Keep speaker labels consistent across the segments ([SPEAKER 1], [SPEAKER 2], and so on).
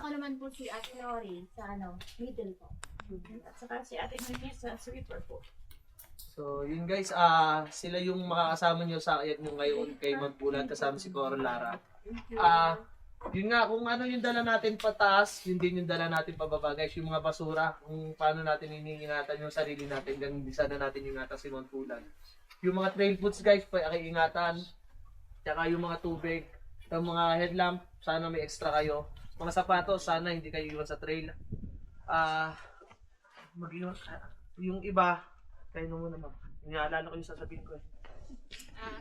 [SPEAKER 1] ako naman po si Ate Lori sa middle po. At saka si Ate Nunez sa sweeper po.
[SPEAKER 2] So, yun guys, sila yung makakasama nyo sa ayat nyo ngayon kay Magbulan kasama si Coral Lara. Yun nga, kung ano yung dala natin pataas, yun din yung dala natin pababa guys, yung mga basura, kung paano natin iniingatan yung sarili natin, ganun din sana natin ingatan si Magbulan. Yung mga trail foods guys, pakiingatan, tsaka yung mga tubig, yung mga headlamp, sana may extra kayo. Mga sapatos, sana hindi kayo iwan sa trail. Yung iba, kayo naman naman. Inaalala ko yung sasabihin ko eh.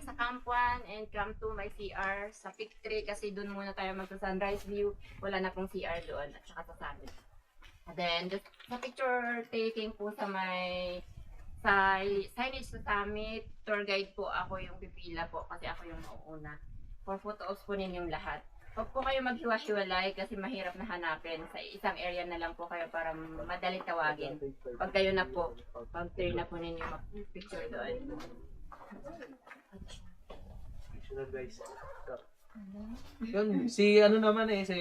[SPEAKER 1] Sa Camp 1 and Camp 2 may CR. Sa Peak 3 kasi doon muna tayo magsa-sunrise view. Wala na pong CR doon at saka sa summit. And then, sa picture taking po sa signage sa summit, tour guide po ako yung pipila po kasi ako yung mauuna. For photos po ninyong lahat. Huwag po kayo maghiwa-hiwalay kasi mahirap na hanapin. Sa isang area na lang po kayo para madali tawagin. Pag kayo na po, pag-turn na po ninyo mag-picture doon.
[SPEAKER 2] Picture guys. Yun, si ano naman eh, si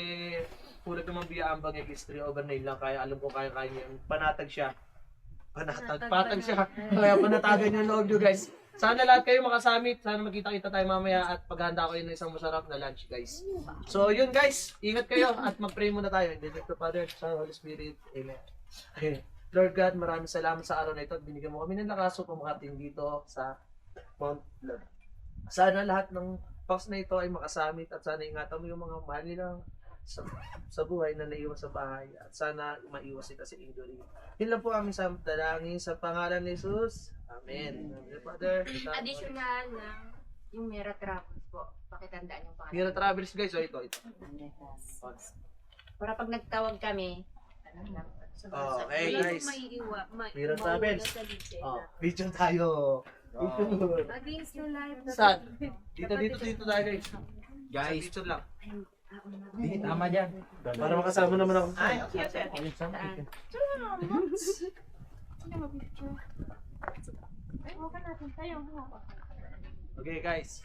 [SPEAKER 2] Pulag naman biya ambang X3 over 9 lang. Kaya alam ko kaya niya. Panatag siya. Patag siya. Kaya panatagan yung loob nyo guys. Sana lahat kayo makasamit. Sana magkita-kita tayo mamaya at paghanda ko yun ng isang masarap na lunch guys. So yun guys, ingat kayo at mag-pray muna tayo. In the name of the Father, Son, Holy Spirit. Amen. Okay. Lord God, maraming salamat sa araw na ito at binigyan mo kami ng lakas upang makating dito sa Mount Lord. Sana lahat ng box na ito ay makasamit at sana ingatan mo yung mga mahal nilang sa buhay na naiwan sa bahay at sana maiwas sila sa injury. Yun lang po aming dalangin sa pangalan ni Jesus. Amen. Father,
[SPEAKER 1] Additional lang yung Mira Travels po. Pakitandaan yung pangalan.
[SPEAKER 2] Mira Travels guys, so ito.
[SPEAKER 1] Para pag nagtawag kami,
[SPEAKER 2] Okay guys. Mira Travels. Video tayo.
[SPEAKER 1] Against the life.
[SPEAKER 2] Saan? Dito tayo guys.
[SPEAKER 3] Guys,
[SPEAKER 2] Picture lang.
[SPEAKER 3] di tama dyan.
[SPEAKER 2] Para makasama naman ako.
[SPEAKER 1] Ay, okay.
[SPEAKER 2] Okay guys.